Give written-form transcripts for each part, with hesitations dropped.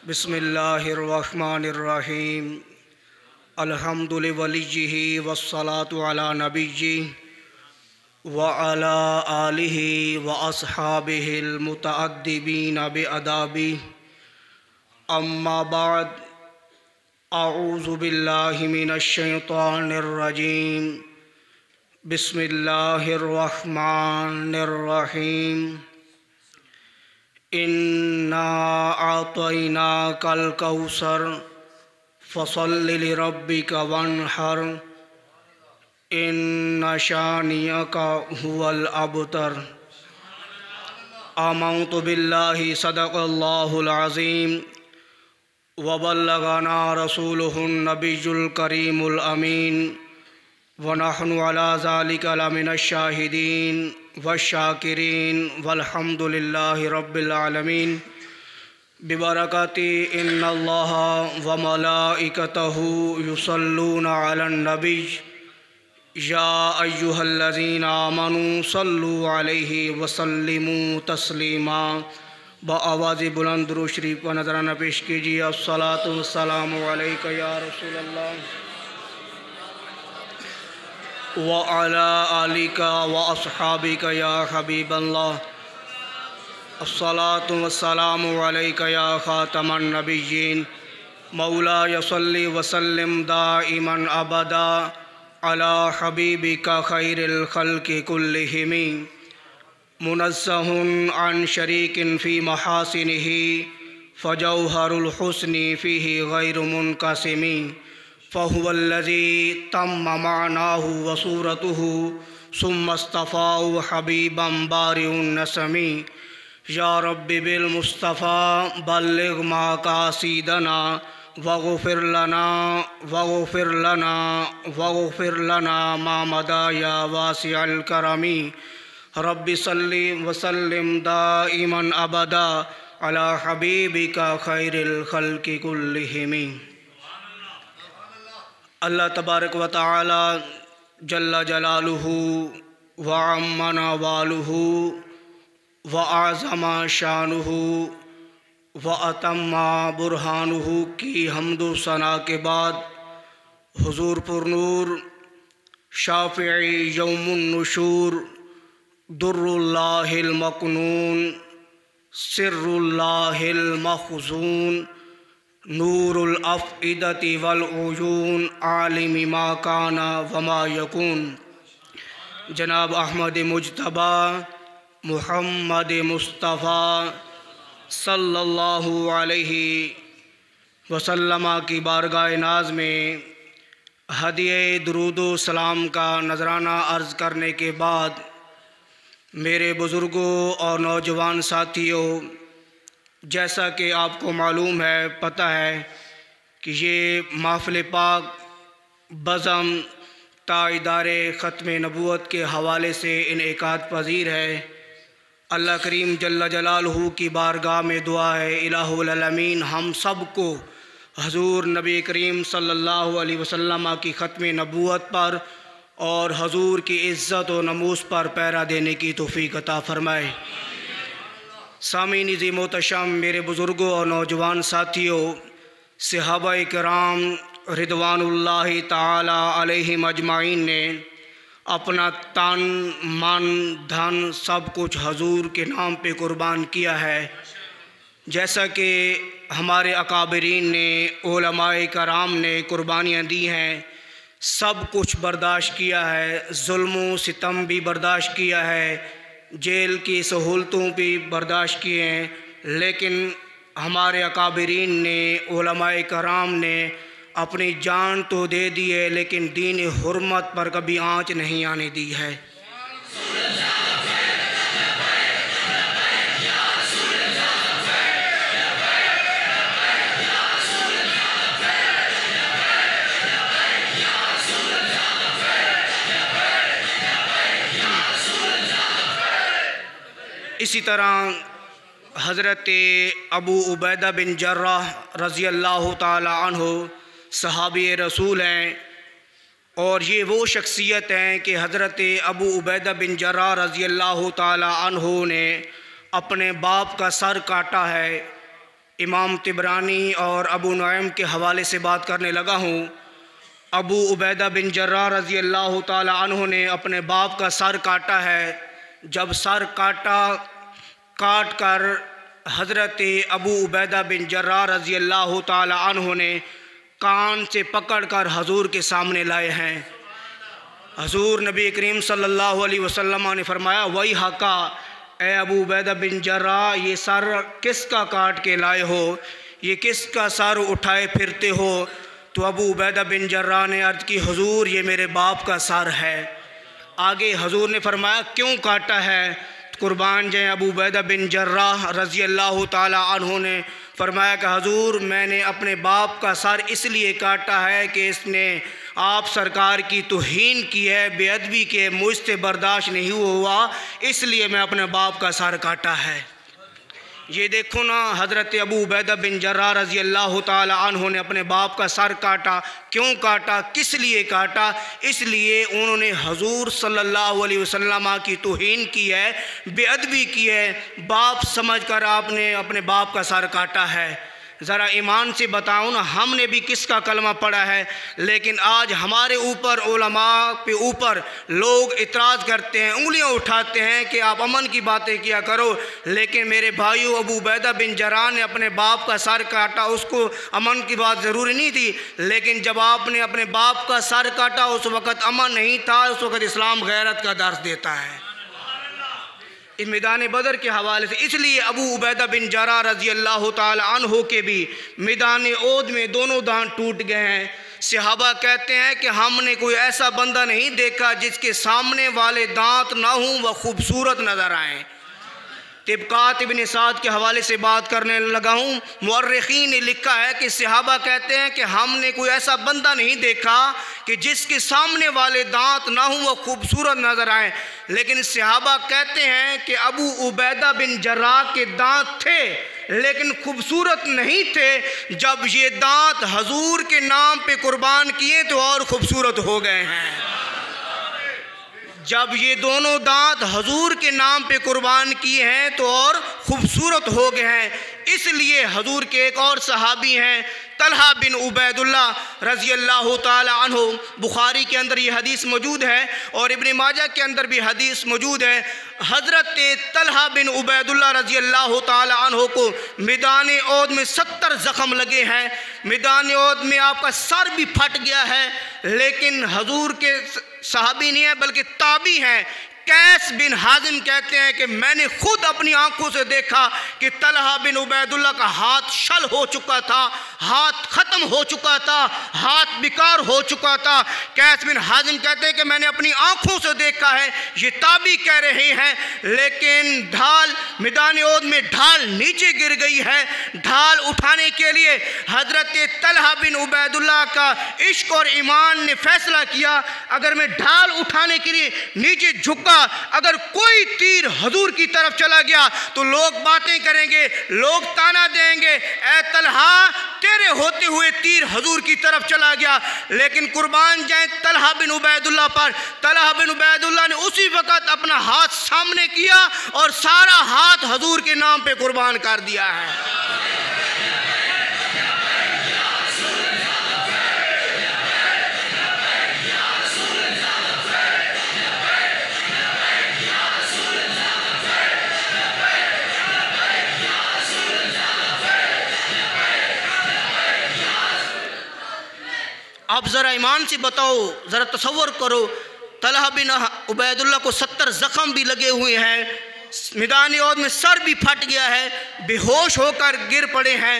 बिस्मिल्लाहिर्रहमानिर्रहीम। अल्हम्दुलिल्लाहि वस्सलातु अला नबिय्यि व अला आलिहि व अस्हाबिहिल मुतअद्दिबीन बिअदाबि। अम्मा बाद, अऊज़ु बिल्लाहि मिनश शैतानिर रजीम। बिस्मिल्लाहिर्रहमानिर्रहीम। इन्ना आतैनाकल कौसर फसल्लि लिरब्बिका वन्हर इन्ना शानियका हुवल अबतर। आमन्तु बिल्लाहि सदक़ल्लाहुल अज़ीम व बल्लगना रसूलुहुन नबियुल करीमुल अमीन व नहनु अला ज़ालिका लमिनश शाहिदीन वश्शाकिरीन वल्हम्दुलिल्लाहि रब्बिल आलमीन। बिबरकति इन्नल्लाह व मलाइकतहु युसल्लूना अलन नबिय्य या अय्युहल्लज़ीना आमनू सल्लु अलैहि व सल्लिमू तस्लीमा। बआवाज़ बुलंद दुरूद शरीफ का नजराना पेश कीजिए। अस्सलातु वस्सलामु अलैका या रसूलल्लाह व अला आलिका व अस्हाबिका या हबीबल्लाह। अस्सलातु वस्सलामु अलैका या खातमन नबिय्यीन। मौलाय सल्लि व सल्लिम दाइमन अबदा अला हबीबिका खैरिल खल्क़ि कुल्लिहिम। मुनज़्ज़हुन अन शरीकिन फ़ी महासिनिही फ़जौहरुल हुस्नि फ़ीही गैरु मुनक़सिम। फ़हुवल्लज़ी तम्म मानाहु व सूरतुहु सुम्मा इस्तफ़ाहु हबीबन बारिउन नसमी। या रब्बि बिल मुस्तफ़ा बल्लिग़ मक़ासिदना वग़फ़िर लना मा मदा या वासिअल करमी। रब्बि सल्लि व सल्लिम दाइमन अबदा अला हबीबिका खैरिल खल्क़ि कुल्लिहिम। अल्लाह तबारक व तआला जल्ला जलालुहु व अम्मा नवालुहु व आज़मा शानुहु व अतम्मा बुरहानुहु की हम्दो सना के बाद हुजूर पुरनूर शाफ़िई यौमुन नुशूर दुर्रुल्लाहिल मकनून सिर्रुल्लाहिल मख़ज़ून नूरुल अफ़इदति वल उयून आलिमी मा काना व मा यकून जनाब अहमद मुज्तबा मुहम्मद मुस्तफ़ा सल्लल्लाहु अलैहि वसल्लम की बारगाह नाज में हदिये दुरूद सलाम का नजराना अर्ज़ करने के बाद मेरे बुज़ुर्गों और नौजवान साथियों, जैसा कि आपको मालूम है, पता है कि ये महफ़िल पाक बज़म ताइदारे ख़त्म नबूवत के हवाले से इनेकाद पज़ीर है। अल्लाह करीम जल्ला जलालहू की बारगाह में दुआ है, इलाहुल आलमीन हम सब को हज़ूर नबी करीम सल्लल्लाहु अलैहि वसल्लम की ख़त्म नबूवत पर और हज़ूर की इज़्ज़त व नमूस पर पैरा देने की तौफ़ीक़ अता फ़रमाए। सामीन ज़ी मोहतरम, मेरे बुज़ुर्गों और नौजवान साथियों, सहाबाए किराम रिदवानुल्लाहि ताला अलैहिम अजमाइन ने अपना तन मन धन सब कुछ हजूर के नाम पे कुर्बान किया है। जैसा कि हमारे अकाबरीन ने, उलमाए कराम ने कुर्बानियाँ दी हैं, सब कुछ बर्दाश्त किया है, जुल्म सितम भी बर्दाश्त किया है, जेल की सहूलतों भी बर्दाश्त किए हैं, लेकिन हमारे अकाबरीन ने, उलमाए कराम ने अपनी जान तो दे दी है, लेकिन दीन हुर्मत पर कभी आँच नहीं आने दी है। इसी तरह हज़रत अबू उबैदा बिन जर्राह रज़ी अल्लाह ताला अन्हु सहाबी रसूल हैं, और ये वो शख्सियत हैं कि हज़रत अबू उबैदा बिन जर्राह रज़ी अल्लाह ताला अन्हु ने अपने बाप का सर काटा है इमाम तिबरानी और अबू नुऐम के हवाले से बात करने लगा हूँ। अबू उबैदा बिन जर्राह रज़ी अल्लाह ताला अन्हु ने अपने बाप का सर काटा है। जब सर काट कर हज़रत अबू उबैदा बिन जर्राह रज़ी अल्लाह ताला अन्हु ने कान से पकड़कर हजूर के सामने लाए हैं। हजूर नबी करीम सल्लल्लाहु अलैहि वसल्लम ने फरमाया, वही हका ए अबू उबैदा बिन जर्राह, ये सर किसका काट के लाए हो, ये किसका सर उठाए फिरते हो? तो अबू उबैदा बिन जर्राह ने अर्ज़ की, हुजूर ये मेरे बाप का सर है। आगे हुजूर ने फरमाया, क्यों काटा है? कुर्बान जाए अबू उबैदा बिन जर्राह रज़ी अल्लाह ताला अन्हु ने फरमाया कि हुजूर मैंने अपने बाप का सर इसलिए काटा है कि इसने आप सरकार की तौहीन की है, बेअदबी के मुझसे बर्दाश्त नहीं हुआ, इसलिए मैं अपने बाप का सर काटा है। ये देखो ना, हज़रत अबू उबैदा बिन जर्राह रज़ी अल्लाह ताला अन्हु ने अपने बाप का सर काटा। क्यों काटा, किस लिए काटा? इसलिए उन्होंने हुजूर सल्लल्लाहु अलैहि वसल्लम की तौहीन की है, बेअदबी की है, बाप समझकर आपने अपने बाप का सर काटा है। ज़रा ईमान से बताओ ना, हमने भी किसका कलमा पढ़ा है, लेकिन आज हमारे ऊपर उलमा पे ऊपर लोग इतराज़ करते हैं, उंगलियां उठाते हैं कि आप अमन की बातें किया करो। लेकिन मेरे भाइयों, अबू उबैदा बिन जर्राह ने अपने बाप का सर काटा, उसको अमन की बात ज़रूरी नहीं थी, लेकिन जब आपने अपने बाप का सर काटा उस वक़्त अमन नहीं था, उस वक़्त इस्लाम गैरत का दर्स देता है। इस मैदान बदर के हवाले से इसलिए अबू उबैदा बिन जर्राह रज़ी अल्लाह ताला अन्हु के भी मैदान ओद में दोनों दांत टूट गए हैं। सहाबा कहते हैं कि हमने कोई ऐसा बंदा नहीं देखा जिसके सामने वाले दांत ना हों व खूबसूरत नज़र आएँ। तिबकात इब्न साद के हवाले से बात करने लगा हूँ। मुअर्रिखीन ने लिखा है कि सहाबा कहते हैं कि हमने कोई ऐसा बंदा नहीं देखा कि जिसके सामने वाले दांत ना हों वो खूबसूरत नज़र आए। लेकिन सहाबा कहते हैं कि अबू उबैदा बिन जर्राह के दांत थे लेकिन खूबसूरत नहीं थे। जब ये दांत हजूर के नाम पे कुर्बान किए तो और खूबसूरत हो गए हैं। जब ये दोनों दांत हजूर के नाम पे कुर्बान किए हैं तो और खूबसूरत हो गए हैं। इसलिए हजूर के एक और सहाबी हैं तलहा बिन उबैदुल्लाह रज़ी अल्लाह ताला अन्हु, बुखारी के अंदर ये हदीस मौजूद है और इब्न माजा के अंदर भी हदीस मौजूद है। हज़रत तलहा बिन उबैदुल्लाह रज़ी अल्लाह ताला अन्हु को मैदान ओद में 70 ज़ख्म लगे हैं। मैदान ओद में आपका सर भी फट गया है, लेकिन हजूर के सहाबी नहीं है बल्कि ताबी हैं। कैस बिन हाजिम कहते हैं कि मैंने खुद अपनी आंखों से देखा कि तलहा बिन उबैदुल्लाह का हाथ शल हो चुका था, हाथ ख़त्म हो चुका था, हाथ बेकार हो चुका था। कैस बिन हाजिम कहते हैं कि मैंने अपनी आंखों से देखा है। ये ताबी कह रहे हैं, लेकिन ढाल मैदान ओद में ढाल नीचे गिर गई है। ढाल उठाने के लिए हज़रत तलहा बिन उबैदुल्लाह का इश्क और ईमान ने फैसला किया, अगर मैं ढाल उठाने के लिए नीचे झुका, अगर कोई तीर हजूर की तरफ चला गया तो लोग बातें करेंगे, लोग ताना देंगे, ए तलहा तेरे होते हुए तीर हजूर की तरफ चला गया। लेकिन कुर्बान जाए तलहा बिन उबैदुल्लाह पर, तलहा बिन उबैदुल्लाह ने उसी वक्त अपना हाथ सामने किया और सारा हाथ हजूर के नाम पे कुर्बान कर दिया है। आप ज़रा ईमान से बताओ, ज़रा तसव्वुर करो, तलहा बिन उबैदुल्लाह को 70 ज़ख्म भी लगे हुए हैं, मैदान ओद में सर भी फट गया है, बेहोश होकर गिर पड़े हैं।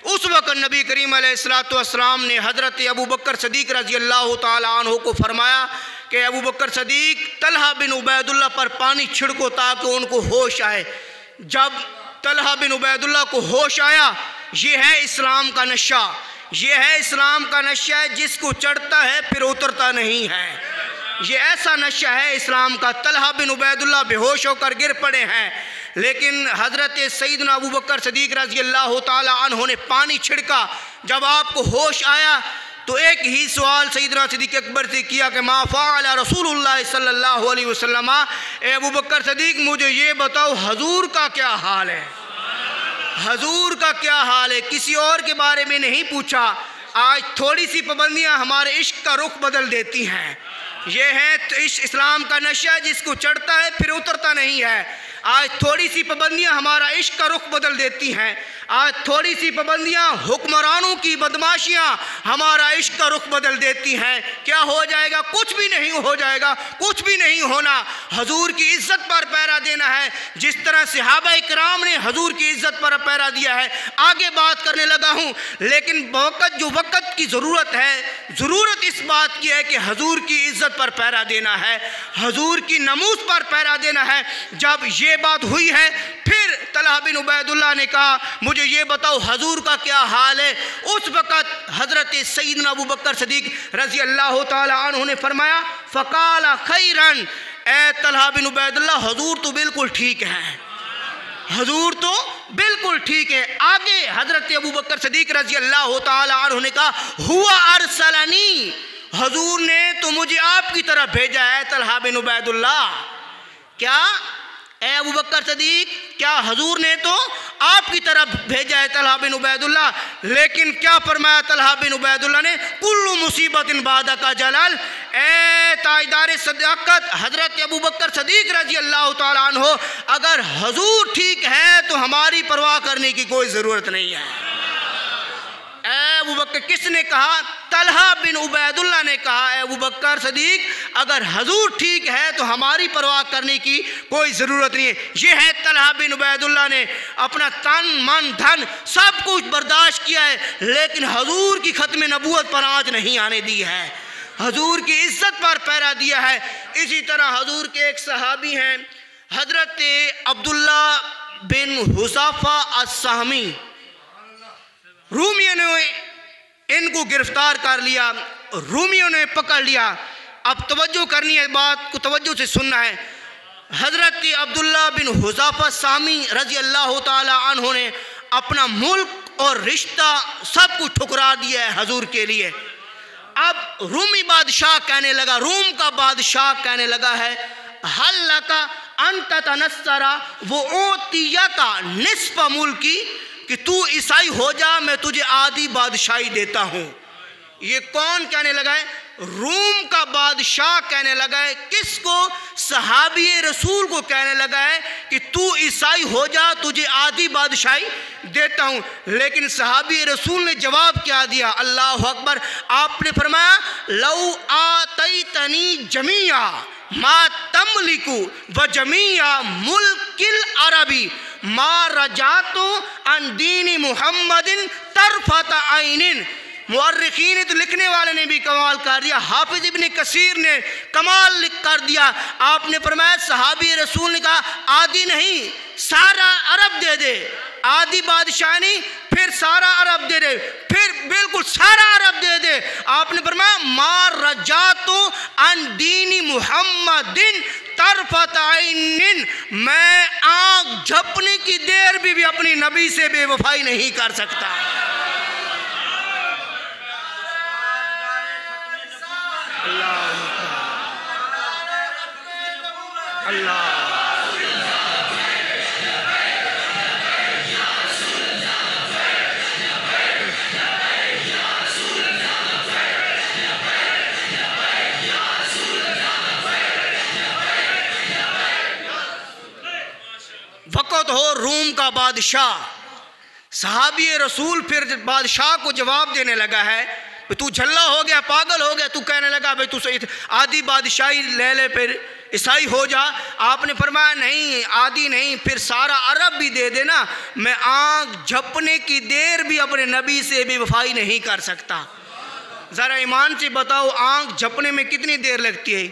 उस वक़्त नबी करीम अलैहिस्सलातु वस्सलाम ने हज़रत अबू बकर सदीक़ रज़ी अल्लाह ताला अन्हु को फरमाया कि अबू बकर सदीक़ तलहा बिन उबैदुल्लाह पर पानी छिड़को ताकि उनको होश आए। जब तलहा बिन उबैदुल्लाह को होश आया, ये है इस्लाम का नशा, ये है इस्लाम का नशा है जिसको चढ़ता है फिर उतरता नहीं है। ये ऐसा नशा है इस्लाम का। तलहा बिन उबैदुल्लाह बेहोश होकर गिर पड़े हैं, लेकिन हज़रत सैयदना अबू बकर सदीक़ रज़ी अल्लाह ताला अन्हु ने पानी छिड़का। जब आपको होश आया तो एक ही सवाल सैयदना सिद्दीक़ अकबर से किया कि मा फ़अल रसूलुल्लाह सल्लल्लाहु अलैहि वसल्लम, ए अबू बकर सदीक़ मुझे ये बताओ हजूर का क्या हाल है। हजूर का क्या हाल है, किसी और के बारे में नहीं पूछा। आज थोड़ी सी पाबंदियां हमारे इश्क का रुख बदल देती हैं। ये है तो इस्लाम का नशा, जिसको चढ़ता है फिर उतरता नहीं है। आज थोड़ी सी पाबंदियां हमारा इश्क का रुख बदल देती हैं। आज थोड़ी सी पाबंदियां हुक्मरानों की बदमाशियां हमारा इश्क का रुख बदल देती हैं। क्या हो जाएगा? कुछ भी नहीं हो जाएगा, कुछ भी नहीं होना। हजूर की इज्जत पर पहरा देना है, जिस तरह सहाबा इकराम ने हजूर की इज्जत पर पहरा दिया है। आगे बात करने लगा हूँ, लेकिन वक़्त की ज़रूरत है, ज़रूरत इस बात की है कि हजूर की इज्जत पर पहरा देना है, हजूर की नमूस पर पहरा देना है। जब ये बात हुई है, फिर तलहा बिन उबैदुल्लाह ने कहा, मुझे ये बताओ हजूर का क्या हाल है। उस वक़्त हज़रत सैयदना अबू बकर सदीक रज़ी अल्लाह ताला अन्हु ने फरमाया, फ़क़ाला खैरन, ए तलहा बिन उबैदुल्लाह, हजूर तो बिल्कुल ठीक है, हजूर तो बिल्कुल ठीक है। आगे हज़रत अबू बकर सदीक रज़ी अल्लाह ताला अन्हु ने कहा, हुआ अरसलनी, हजूर ने तो मुझे आपकी तरफ भेजा है तलहा बिन उबैदुल्लाह। क्या ए अबू बकर सदीक, क्या हजूर ने तो आपकी तरफ भेजा है तलहा बिन उबैदुल्लाह। लेकिन क्या फरमाया तलहा बिन उबैदुल्लाह ने, कुल्लु मुसीबतिन बादा का जलाल, ए ताजदार सदाकत हज़रत अबू बकर सदीक रज़ी अल्लाह ताला अन्हु, अगर हजूर ठीक है तो हमारी परवाह करने की कोई ज़रूरत नहीं है। अबू बकर, किसने कहा? तलहा बिन उबैदुल्लाह ने कहा, अबू बकर सदीक, अगर हजूर ठीक है तो हमारी परवाह करने की कोई ज़रूरत नहीं है। ये है तलहा बिन उबैदुल्लाह ने अपना तन मन धन सब कुछ बर्दाश्त किया है, लेकिन हजूर की ख़त्म नबूवत पर आँच नहीं आने दी है, हजूर की इज़्ज़त पर पहरा दिया है। इसी तरह हजूर के एक सहाबी हैं हज़रत अब्दुल्ला बिन हुज़ाफ़ा अस्साहमी, रूमियों ने इनको गिरफ्तार कर लिया, रूमियों ने पकड़ लिया। अब तवज्जो करनी है, बात को तवज्जो से सुनना है। हज़रत अब्दुल्ला बिन हुज़ाफ़ा सामी रज़ी अल्लाह ताला अन्हु ने अपना मुल्क और रिश्ता सब कुछ ठुकरा दिया है हजूर के लिए। अब रूमी बादशाह कहने लगा, रूम का बादशाह कहने लगा है, हल लका अंत तनस्सरा वो ओतिया का निस्फ मुल्की, कि तू ईसाई हो जा, मैं तुझे आधी बादशाही देता हूँ। ये कौन कहने लगा है? रूम का बादशाह कहने लगा है। किसको? सहाबी रसूल को कहने लगा है कि तू ईसाई हो जा, तुझे आधी बादशाही देता हूँ। लेकिन सहाबी रसूल ने जवाब क्या दिया? अल्लाह अकबर। आपने फरमाया, लौ आतैतनी जमिया मा तमलिकु व जमिया मुल्किल अरबी मा रजातो अन दीनी मुहम्मदिन तरफत आइनिन। मुअर्रिखीन ने तो लिखने वाले ने भी कमाल कर दिया, हाफिज इब्न कसीर ने कमाल लिख कर दिया। आपने फरमाया, सहाबी रसूल ने कहा, आदि नहीं सारा अरब दे दे, आदि बादशाह नहीं फिर सारा अरब दे दे, फिर बिल्कुल सारा अरब दे दे। आपने फरमाया, मा रजातो अन दीनी मुहम्मदिन तरफत आइनिन, मैं आँख झपने की देर भी अपनी नबी से बेवफाई नहीं कर सकता। अल्लाह अल्लाह वक़्त हो रूम का बादशाह, सहाबी रसूल फिर बादशाह को जवाब देने लगा है, तू झल्ला हो गया, पागल हो गया, तू कहने लगा भाई तू आधी बादशाही ले ले, फिर ईसाई हो जा। आपने फरमाया, नहीं आधी नहीं फिर सारा अरब भी दे देना, मैं आँख झपने की देर भी अपने नबी से बेवफाई नहीं कर सकता। ज़रा ईमान से बताओ, आँख झपने में कितनी देर लगती है?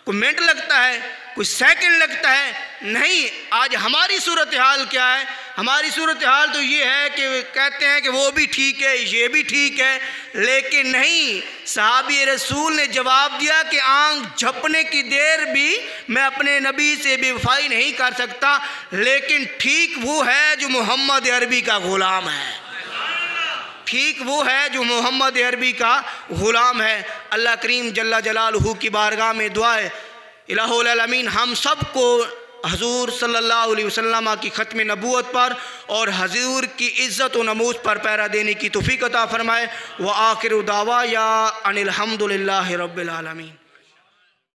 कोई मिनट लगता है, कोई सेकंड लगता है? नहीं। आज हमारी सूरत हाल क्या है? हमारी सूरत हाल तो ये है कि कहते हैं कि वो भी ठीक है, ये भी ठीक है, लेकिन नहीं। सहाबी रसूल ने जवाब दिया कि आँख झपने की देर भी मैं अपने नबी से बेवफाई नहीं कर सकता, लेकिन ठीक वो है जो मोहम्मद अरबी का ग़ुलाम है, ठीक वो है जो मोहम्मद अरबी का ग़ुलाम है। अल्लाह करीम जल्ला जलालहू की बारगाह में दुआ है, इलाहुल आलमीन हम सब को हजूर सल्लल्लाहु अलैहि वसल्लम की ख़त्म नबूवत पर और हजूर की इज़्ज़त व नमूज़ पर पहरा देने की तौफ़ीक़ अता फ़रमाए। व आखिर दावा या अनिल हम्दुलिल्लाहि रब्बिल आलमीन।